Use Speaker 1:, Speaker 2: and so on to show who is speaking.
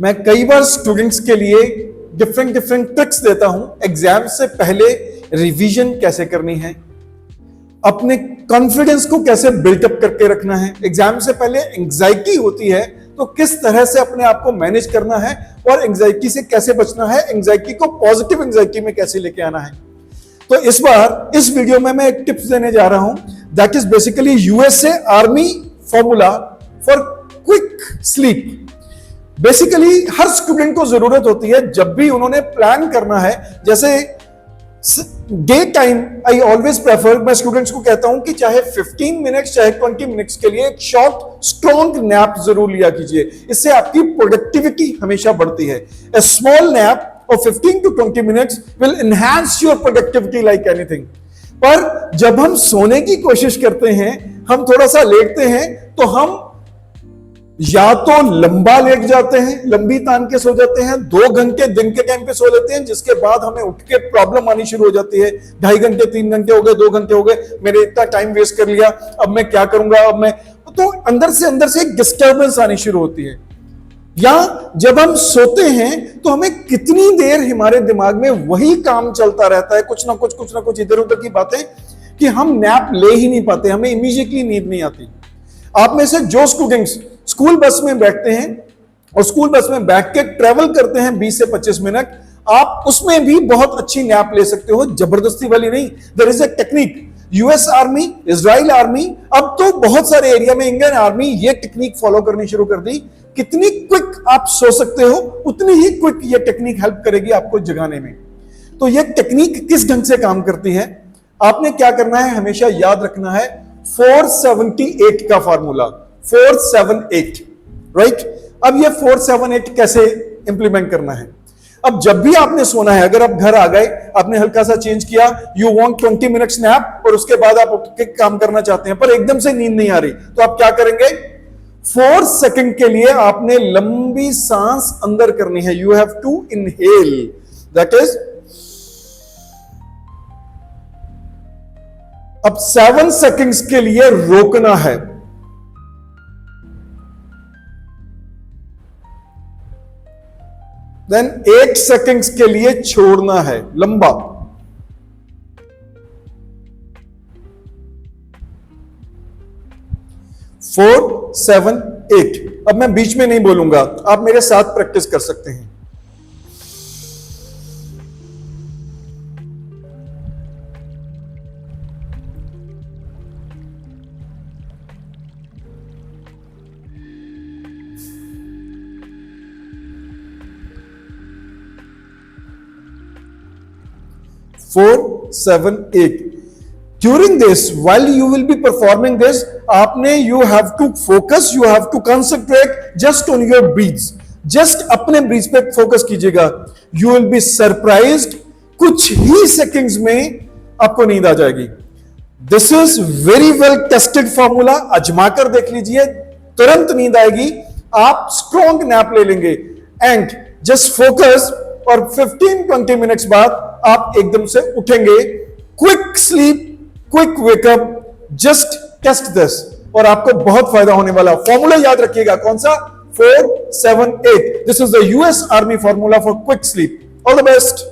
Speaker 1: मैं कई बार स्टूडेंट्स के लिए डिफरेंट ट्रिक्स देता हूं। एग्जाम से पहले रिवीजन कैसे करनी है, अपने कॉन्फिडेंस को कैसे बिल्टअप करके रखना है, एग्जाम से पहले एंजाइटी होती है तो किस तरह से अपने आप को मैनेज करना है और एंजाइटी से कैसे बचना है, एंजाइटी को पॉजिटिव एंजाइटी में कैसे लेके आना है। तो इस बार इस वीडियो में मैं एक टिप्स देने जा रहा हूं, that is basically USA army formula for quick sleep. Basically her student को जरूरत होती है जब भी उन्होंने प्लान करना है, जैसे day time I always prefer, मैं स्टूडेंट्स को कहता हूं कि चाहे 15 मिनट्स चाहे 20 मिनट्स के लिए एक शॉर्ट स्ट्रॉन्ग नैप जरूर लिया कीजिए। इससे आपकी प्रोडक्टिविटी हमेशा बढ़ती है। ए small nap of 15 to 20 minutes will enhance your productivity like anything। पर जब हम सोने की कोशिश करते हैं, हम थोड़ा सा लेटते हैं, तो हम या तो लंबा लेट जाते हैं, लंबी तान के सो जाते हैं, 2 घंटे दिन के टाइम पे सो लेते हैं, जिसके बाद हमें उठ के प्रॉब्लम आनी शुरू हो जाती है। 2.5 घंटे 3 घंटे हो गए, 2 घंटे हो गए, मैंने इतना टाइम वेस्ट कर लिया, अब मैं क्या करूंगा, अब मैं तो अंदर से एक डिस्टर्बेंस आनी शुरू होती है। या जब हम सोते हैं तो हमें कितनी देर हमारे दिमाग में वही काम चलता रहता है, कुछ ना कुछ इधर उधर की बातें, कि हम नैप ले ही नहीं पाते, हमें इमीडिएटली नींद नहीं आती। आप में से जो स्टूडेंट्स स्कूल बस में बैठते हैं और स्कूल बस में बैठ के ट्रेवल करते हैं 20 से 25 मिनट, आप उसमें भी बहुत अच्छी नैप ले सकते हो, जबरदस्ती वाली नहीं। There is a technique. US army, Israel army, अब तो बहुत सारे एरिया में इंडियन आर्मी ये टेक्निक फॉलो करनी शुरू कर दी। कितनी क्विक आप सो सकते हो, उतनी ही क्विक ये टेक्निक हेल्प करेगी आपको जगाने में। तो ये टेक्निक किस ढंग से काम करती है, आपने क्या करना है, हमेशा याद रखना है 478 का फॉर्मूला, 478, राइट। अब ये 478 कैसे इंप्लीमेंट करना है। अब जब भी आपने सोना है, अगर आप घर आ गए, आपने हल्का सा चेंज किया, यू वांट 20 मिनट्स नैप, और उसके बाद आप उठ के काम करना चाहते हैं पर एकदम से नींद नहीं आ रही, तो आप क्या करेंगे, 4 सेकंड के लिए आपने लंबी सांस अंदर करनी है। You have to inhale, that is, अब 7 सेकंड्स के लिए रोकना है, देन 8 सेकंड्स के लिए छोड़ना है लंबा, 4, 7, 8। अब मैं बीच में नहीं बोलूंगा, आप मेरे साथ प्रैक्टिस कर सकते हैं। Four, 7, 8। During this, while you will be performing this, आपने you have to focus, you have to concentrate just on your breaths. Just अपने breaths पे focus कीजिएगा। You will be surprised, कुछ ही seconds में आपको नींद आ जाएगी। This is very well tested formula, आजमा कर देख लीजिए, तुरंत नींद आएगी, आप strong nap ले लेंगे, and just focus, और 15-20 मिनट्स बाद आप एकदम से उठेंगे। Quick sleep, quick wake up, just test this, और आपको बहुत फायदा होने वाला। फॉर्मूला याद रखिएगा, कौन सा, 4, 7, 8। This is the US army formula for quick sleep. All the best.